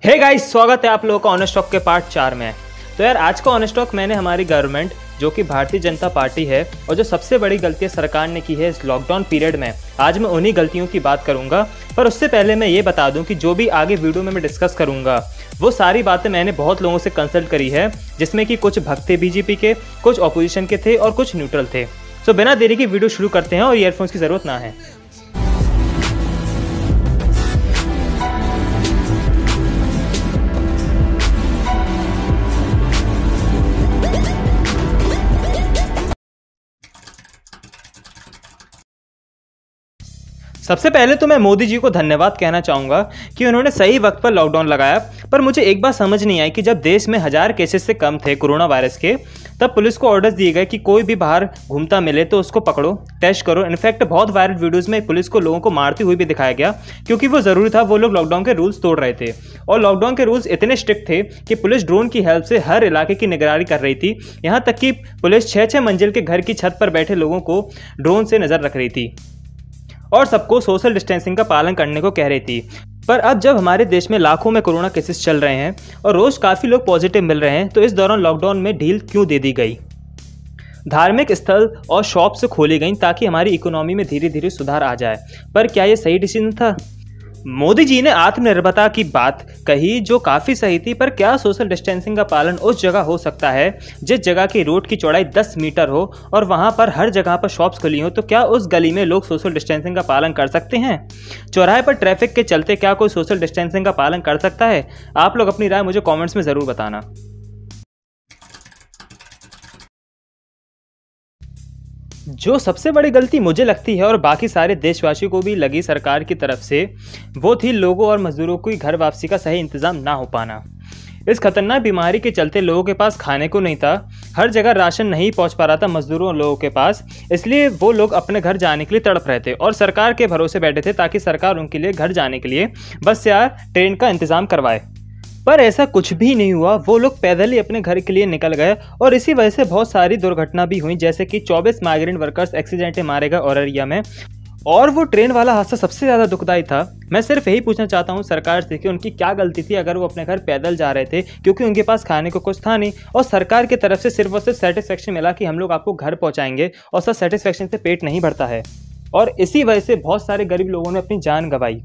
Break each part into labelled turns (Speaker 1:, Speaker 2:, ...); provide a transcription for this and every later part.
Speaker 1: Hey guys, स्वागत है आप लोगों का ऑन स्टॉक के पार्ट 4 में। तो यार आज का ऑन स्टॉक मैंने हमारी गवर्नमेंट जो कि भारतीय जनता पार्टी है और जो सबसे बड़ी गलती सरकार ने की है इस लॉकडाउन पीरियड में, आज मैं उन्हीं गलतियों की बात करूंगा। पर उससे पहले मैं ये बता दूं कि जो भी आगे वीडियो में मैं डिस्कस करूंगा वो सारी बातें मैंने बहुत लोगों से कंसल्ट करी है, जिसमें कि कुछ भक्त थे बीजेपी के, कुछ ऑपोजिशन के थे और कुछ न्यूट्रल थे। सो बिना देरी की वीडियो शुरू करते हैं और ईयरफोन्स की जरूरत ना है। सबसे पहले तो मैं मोदी जी को धन्यवाद कहना चाहूँगा कि उन्होंने सही वक्त पर लॉकडाउन लगाया। पर मुझे एक बात समझ नहीं आई कि जब देश में 1000 केसेस से कम थे कोरोना वायरस के, तब पुलिस को ऑर्डर्स दिए गए कि कोई भी बाहर घूमता मिले तो उसको पकड़ो, टेस्ट करो। इनफैक्ट बहुत वायरल वीडियोस में पुलिस को लोगों को मारती हुई भी दिखाया गया, क्योंकि वो ज़रूरी था। वो लोग लॉकडाउन के रूल्स तोड़ रहे थे और लॉकडाउन के रूल्स इतने स्ट्रिक्ट थे कि पुलिस ड्रोन की हेल्प से हर इलाके की निगरानी कर रही थी। यहाँ तक कि पुलिस 6-6 मंजिल के घर की छत पर बैठे लोगों को ड्रोन से नज़र रख रही थी और सबको सोशल डिस्टेंसिंग का पालन करने को कह रही थी। पर अब जब हमारे देश में लाखों में कोरोना केसेस चल रहे हैं और रोज काफ़ी लोग पॉजिटिव मिल रहे हैं, तो इस दौरान लॉकडाउन में ढील क्यों दे दी गई? धार्मिक स्थल और शॉप से खोली गई ताकि हमारी इकोनॉमी में धीरे धीरे सुधार आ जाए। पर क्या ये सही डिसीजन था? मोदी जी ने आत्मनिर्भरता की बात कही जो काफ़ी सही थी, पर क्या सोशल डिस्टेंसिंग का पालन उस जगह हो सकता है जिस जगह की रोड की चौड़ाई 10 मीटर हो और वहां पर हर जगह पर शॉप्स खुली हो? तो क्या उस गली में लोग सोशल डिस्टेंसिंग का पालन कर सकते हैं? चौराहे पर ट्रैफिक के चलते क्या कोई सोशल डिस्टेंसिंग का पालन कर सकता है? आप लोग अपनी राय मुझे कॉमेंट्स में ज़रूर बताना। जो सबसे बड़ी गलती मुझे लगती है और बाकी सारे देशवासियों को भी लगी सरकार की तरफ से, वो थी लोगों और मजदूरों की घर वापसी का सही इंतजाम ना हो पाना। इस खतरनाक बीमारी के चलते लोगों के पास खाने को नहीं था, हर जगह राशन नहीं पहुंच पा रहा था मजदूरों और लोगों के पास, इसलिए वो लोग अपने घर जाने के लिए तड़प रहे थे और सरकार के भरोसे बैठे थे ताकि सरकार उनके लिए घर जाने के लिए बस या ट्रेन का इंतजाम करवाए। पर ऐसा कुछ भी नहीं हुआ। वो लोग पैदल ही अपने घर के लिए निकल गए और इसी वजह से बहुत सारी दुर्घटना भी हुई, जैसे कि 24 माइग्रेंट वर्कर्स एक्सीडेंट मारे गए औरैया में। और वो ट्रेन वाला हादसा सबसे ज़्यादा दुखदाई था। मैं सिर्फ यही पूछना चाहता हूँ सरकार से कि उनकी क्या गलती थी अगर वो अपने घर पैदल जा रहे थे, क्योंकि उनके पास खाने को कुछ था नहीं और सरकार की तरफ से सिर्फ और सिर्फ सेटिस्फेक्शन मिला कि हम लोग आपको घर पहुँचाएंगे, और सब सेटिस्फेक्शन से पेट नहीं भरता है। और इसी वजह से बहुत सारे गरीब लोगों ने अपनी जान गंवाई।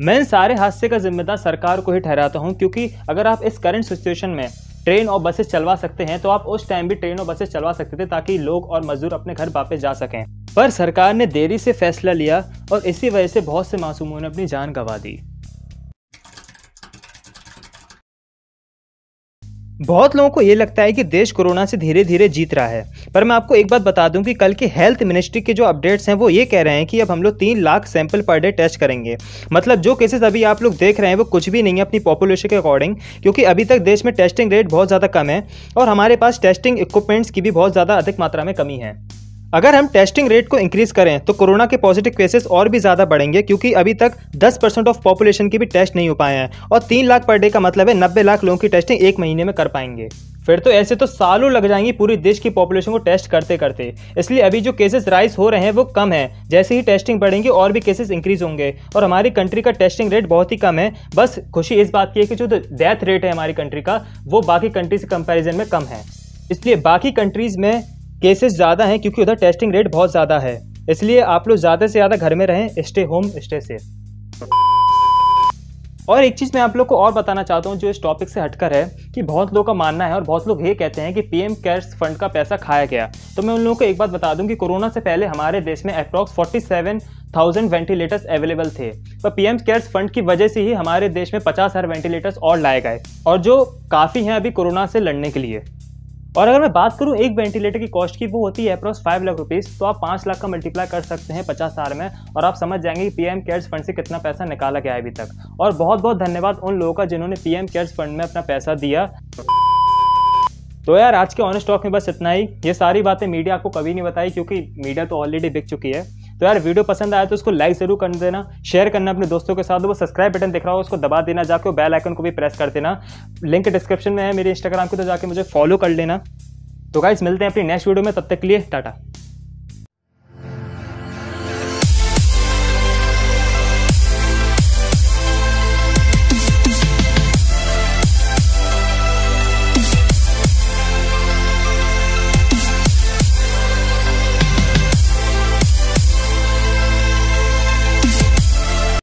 Speaker 1: मैं इन सारे हादसे का जिम्मेदार सरकार को ही ठहराता हूं, क्योंकि अगर आप इस करंट सिचुएशन में ट्रेन और बसेस चलवा सकते हैं तो आप उस टाइम भी ट्रेन और बसेस चलवा सकते थे ताकि लोग और मजदूर अपने घर वापस जा सकें। पर सरकार ने देरी से फैसला लिया और इसी वजह से बहुत से मासूमों ने अपनी जान गंवा दी। बहुत लोगों को ये लगता है कि देश कोरोना से धीरे धीरे जीत रहा है, पर मैं आपको एक बात बता दूं कि कल के हेल्थ मिनिस्ट्री के जो अपडेट्स हैं वो ये कह रहे हैं कि अब हम लोग 3 lakh sample per day test करेंगे। मतलब जो केसेस अभी आप लोग देख रहे हैं वो कुछ भी नहीं है अपनी पॉपुलेशन के अकॉर्डिंग, क्योंकि अभी तक देश में टेस्टिंग रेट बहुत ज़्यादा कम है और हमारे पास टेस्टिंग इक्विपमेंट्स की भी बहुत ज़्यादा अधिक मात्रा में कमी है। अगर हम टेस्टिंग रेट को इंक्रीज करें तो कोरोना के पॉजिटिव केसेस और भी ज़्यादा बढ़ेंगे, क्योंकि अभी तक 10% ऑफ पॉपुलेशन की भी टेस्ट नहीं हो पाए हैं और 3 लाख पर डे का मतलब है 90 लाख लोगों की टेस्टिंग 1 महीने में कर पाएंगे। फिर तो ऐसे तो सालों लग जाएंगी पूरी देश की पॉपुलेशन को टेस्ट करते करते। इसलिए अभी जो केसेस राइज हो रहे हैं वो कम है। जैसे ही टेस्टिंग बढ़ेंगे और भी केसेस इंक्रीज होंगे और हमारी कंट्री का टेस्टिंग रेट बहुत ही कम है। बस खुशी इस बात की है कि जो डेथ रेट है हमारी कंट्री का वो बाकी कंट्री से कंपेरिजन में कम है। इसलिए बाकी कंट्रीज में केसेस ज़्यादा हैं क्योंकि उधर टेस्टिंग रेट बहुत ज़्यादा है। इसलिए आप लोग ज़्यादा से ज़्यादा घर में रहें, स्टे होम स्टे सेफ। और एक चीज़ मैं आप लोग को और बताना चाहता हूँ जो इस टॉपिक से हटकर है, कि बहुत लोगों का मानना है और बहुत लोग ये कहते हैं कि पीएम केयर्स फंड का पैसा खाया गया। तो मैं उन लोगों को एक बात बता दूं कि कोरोना से पहले हमारे देश में अप्रॉक्स 47,000 वेंटिलेटर्स अवेलेबल थे, पर पीएम केयर्स फंड की वजह से ही हमारे देश में 50,000 वेंटिलेटर्स और लाए गए, और जो काफ़ी हैं अभी कोरोना से लड़ने के लिए। और अगर मैं बात करूं एक वेंटिलेटर की कॉस्ट की, वो होती है अप्रॉक्स 5 लाख रुपीज़। तो आप 5 लाख का मल्टीप्लाई कर सकते हैं 50,000 में और आप समझ जाएंगे कि पीएम केयर्स फंड से कितना पैसा निकाला गया है अभी तक। और बहुत बहुत धन्यवाद उन लोगों का जिन्होंने पीएम केयर्स फंड में अपना पैसा दिया। तो यार आज के ऑन स्टॉक में बस इतना ही। ये सारी बातें मीडिया आपको कभी नहीं बताई, क्योंकि मीडिया तो ऑलरेडी बिक चुकी है। तो यार वीडियो पसंद आया तो उसको लाइक जरूर कर देना, शेयर करना अपने दोस्तों के साथ। वो सब्सक्राइब बटन दिख रहा हो उसको दबा देना, जाके बेल आइकन को भी प्रेस कर देना। लिंक डिस्क्रिप्शन में है मेरे इंस्टाग्राम की, तो जाके मुझे फॉलो कर लेना। तो गाइस मिलते हैं अपनी नेक्स्ट वीडियो में, तब तक के लिए टाटा।